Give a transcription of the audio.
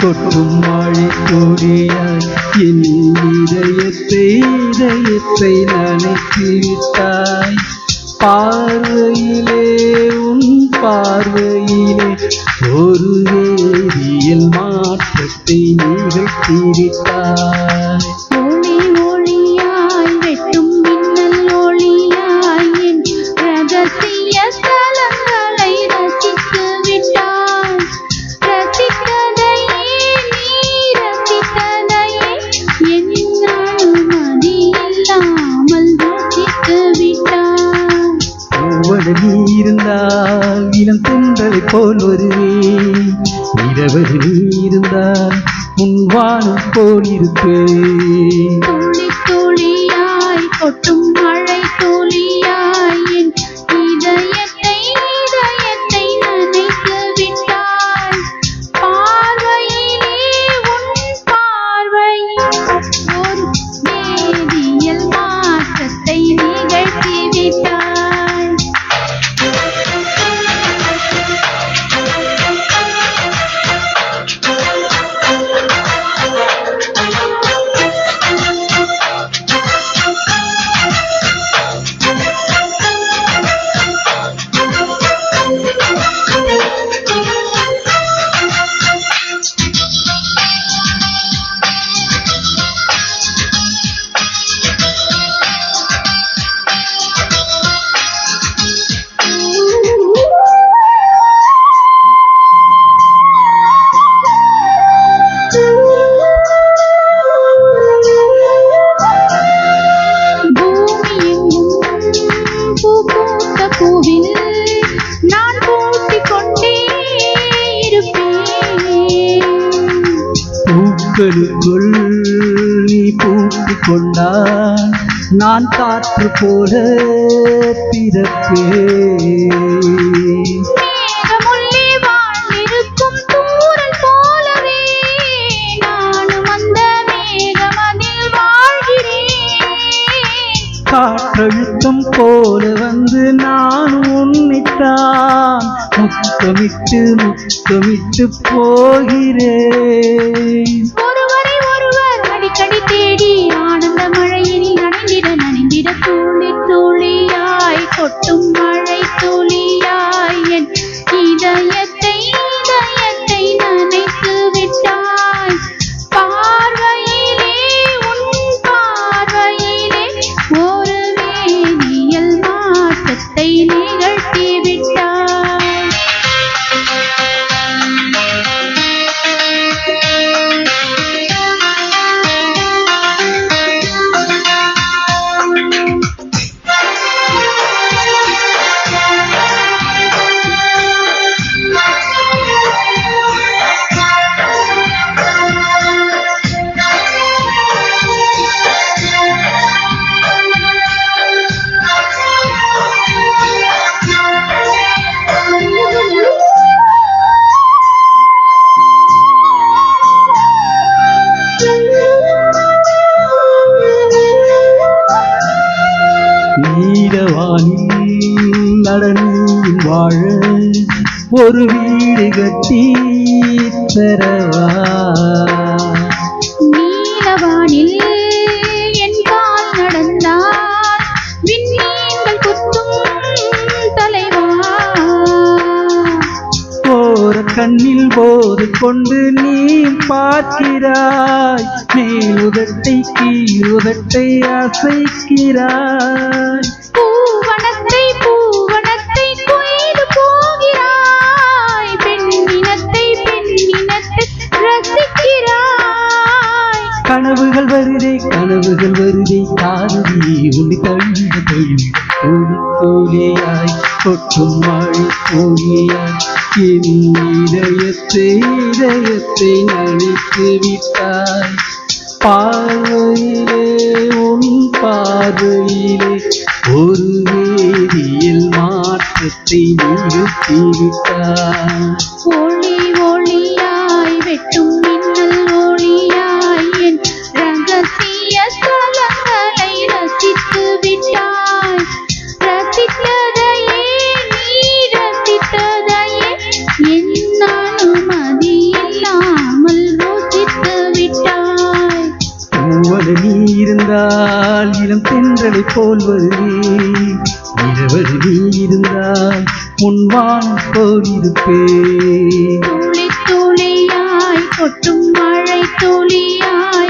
கொட்டும் மழை துளியாய் என் இதயத்தை நனைத்து விட்டாய். பார்வையிலே உன் பார்வையிலே ஒரு வேதியியல் மாற்றத்தை நிகழ்த்திவிட்டாய். ஒளி ஒளியாய் வெட்டும் மின்னல் ஒளியாய் என் ரகசிய ஸ்தலங்களை ரசித்து விட்டாய். ரசித்ததையே நீ ரசித்ததையே என் அனுமதி இல்லாமல் ரசித்து விட்டாய். ஒவ்வொரு நீ இருந்தால் இளம் தென்றலை போல் வருவேன். இரவது நீ இருந்தால் உன் வானம் போல் இருப்பேன். துளி துளியாய் கொட்டும் மழை துளியாய் என் இதயத்தை நனைத்து விட்டாய். பார்வையிலே உன் பார்வையில் ஒரு வேதியியல் மாற்றத்தை நிகழ்த்தி விட்டாய். பூவில் நான் பூட்டிக் கொண்டே இருப்பேன். பூக்களுக்குள் நீ பூட்டிக் கொண்டால் நான் காற்று போல பிறப்பேன். மேகமுள்ளே வாழ்ந்திருக்கும் தூறல் போலவே நானும் அந்த மேகமதில் வாழ்கிறேன். காற்றழுத்தம் போல வந்து நான் உன்னைத்தான் முத்தமிட்டு போகிறேன். ஒருவரை ஒருவர் அடிக்கடி தேடி ஆனந்த மழையில் நனைந்திட துளி துளியாய் கொட்டும் மழை துளியாய் என் இதயத்தை நனைத்து விட்டாய். பார்வையிலே உன் பார்வையிலே ஒரு வேதியியல் மாற்றத்தை நிகழ்த்தி விட்டாய். நீலவானில் நடனில் வாழ ஒரு வீடு கட்டி தரவா. நீலவானில் என் கால் நடந்தால் விண்மீன்கள் குத்தும் தலைவா. போற கண்ணில் போது கொண்டு நீ பார்க்கிறாய். மேலுதட்டை கீழுதட்டை அசைக்கிறாய். பூவனத்தை கொய்து போகிறாய். பெண்ணினத்தை ரசிக்கிறாய். கனவுகள் வருதே காதலி உன்னை தழுவிட துளி துளியாய் கொட்டும் மழை துளியாய் என் இதயத்தை நனைத்து விட்டாய். பார்வையிலே உன் பார்வையிலே ஒரு வேதியியல் மாற்றத்தை நிகழ்த்தி விட்டாய். ஒளி ஒளியாய் வெட்டும் மின்னல் ஒளியாய் என் ரகசிய ஸ்தலங்களை ரசித்து விட்டாய். ரசித்ததையே நீ ரசித்ததையே என் அனுமதி இல்லாமல் இருந்தால் இளம் தென்றலை போல் வருவேன். இரவரு நீ இருந்தால் முன்வானம் போல் இருப்பேன். துளி துளியாய் கொட்டும் மழை துளியாய்